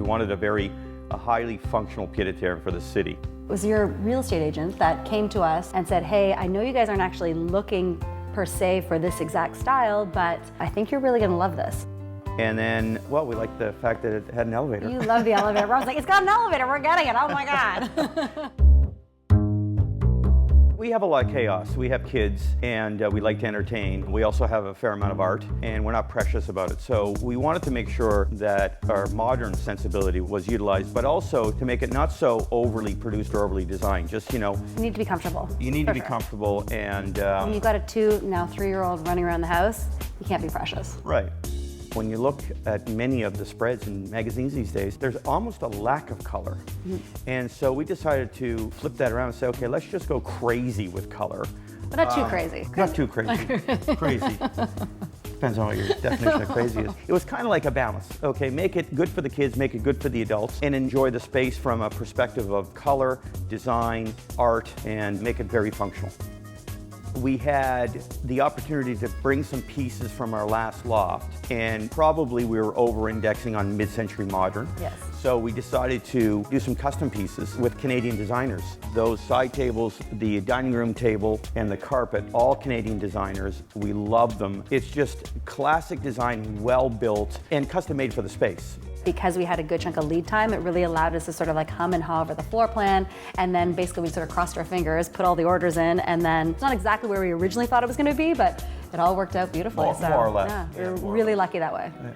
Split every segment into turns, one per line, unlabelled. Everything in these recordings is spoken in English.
wanted a highly functional pied-à-terre for the city.
It was your real estate agent that came to us and said, hey, I know you guys aren't actually looking per se for this exact style, but I think you're really gonna love this.
And then, well, we liked the fact that it had an elevator.
You love the elevator. I was like, it's got an elevator, we're getting it, oh my God.
We have a lot of chaos. We have kids and we like to entertain. We also have a fair amount of art and we're not precious about it. So we wanted to make sure that our modern sensibility was utilized, but also to make it not so overly produced or overly designed. Just, you know.
You need to be comfortable.
You need to be comfortable and...
when you've got a 2, now 3-year-old running around the house, you can't be precious.
Right. When you look at many of the spreads in magazines these days, there's almost a lack of color. Mm-hmm. And so we decided to flip that around and say, okay, let's just go crazy with color.
But not too crazy.
Not too crazy. Crazy. Depends on what your definition of crazy is. It was kind of like a balance. Okay, make it good for the kids, make it good for the adults, and enjoy the space from a perspective of color, design, art, and make it very functional. We had the opportunity to bring some pieces from our last loft, and probably we were over-indexing on mid-century modern.
Yes.
So we decided to do some custom pieces with Canadian designers. Those side tables, the dining room table, and the carpet, all Canadian designers. We love them. It's just classic design, well built, and custom made for the space.
Because we had a good chunk of lead time, it really allowed us to sort of like hum and haw over the floor plan, and then basically we sort of crossed our fingers, put all the orders in, and then it's not exactly where we originally thought it was going to be, but it all worked out beautifully.
More or less.
Yeah, we were really lucky that way.
Right.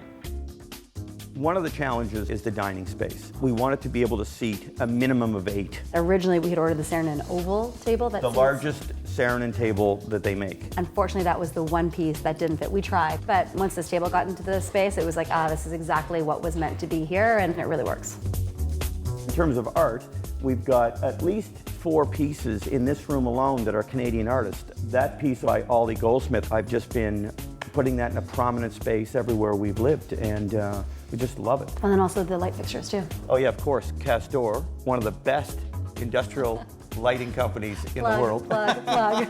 One of the challenges is the dining space. We wanted to be able to seat a minimum of 8.
Originally, we had ordered the Saarinen oval table.
The largest Saarinen table that they make.
Unfortunately, that was the one piece that didn't fit. We tried, but once this table got into the space, it was like, this is exactly what was meant to be here, and it really works.
In terms of art, we've got at least 4 pieces in this room alone that are Canadian artists. That piece by Ollie Goldsmith, I've just been putting that in a prominent space everywhere we've lived, and we just love it.
And then also the light fixtures too.
Oh yeah, of course, Castor, one of the best industrial lighting companies in the world.
Plug.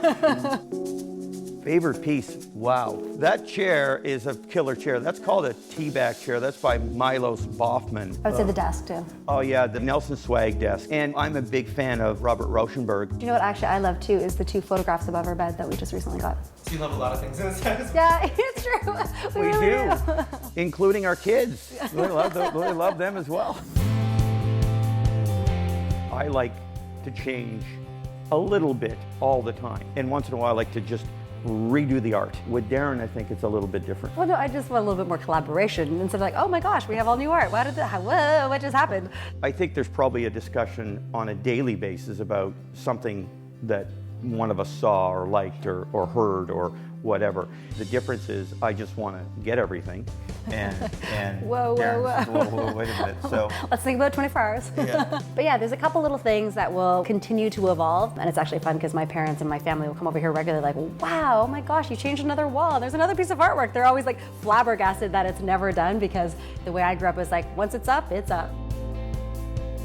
Favorite piece, wow. That chair is a killer chair. That's called a teabag chair. That's by Milos Baughman.
I would say the desk too.
Oh yeah, the Nelson Swag desk. And I'm a big fan of Robert Rauschenberg.
Do you know what actually I love too is the 2 photographs above our bed that we just recently got.
So you love a lot of things in this house?
Yeah, it's true.
We
really
do. Including our kids. We love them as well. I like to change a little bit all the time. And once in a while I like to just redo the art. With Darren, I think it's a little bit different.
Well, no, I just want a little bit more collaboration instead of like, oh my gosh, we have all new art. Whoa, what just happened?
I think there's probably a discussion on a daily basis about something that one of us saw or liked or heard or whatever. The difference is I just want to get everything, and
whoa,
wait a minute. So
let's think about 24 hours.
Yeah.
But yeah, there's a couple little things that will continue to evolve, and it's actually fun because my parents and my family will come over here regularly like, wow, oh my gosh, you changed another wall. There's another piece of artwork. They're always like flabbergasted that it's never done because the way I grew up was like, once it's up, it's up.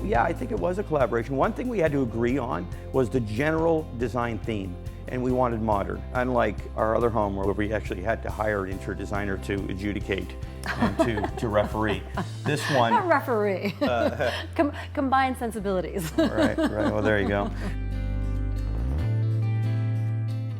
Yeah, I think it was a collaboration. One thing we had to agree on was the general design theme, and we wanted modern. Unlike our other home where we actually had to hire an interior designer to adjudicate and to referee. This one...
Not referee. Combined sensibilities.
Right, well there you go.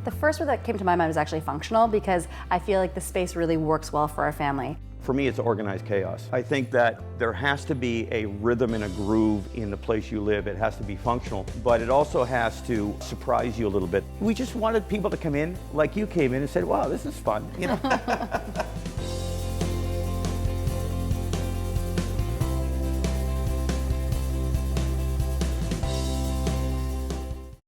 The first word that came to my mind was actually functional because I feel like the space really works well for our family.
For me, it's organized chaos. I think that there has to be a rhythm and a groove in the place you live. It has to be functional, but it also has to surprise you a little bit. We just wanted people to come in like you came in and said, wow, this is fun, you know?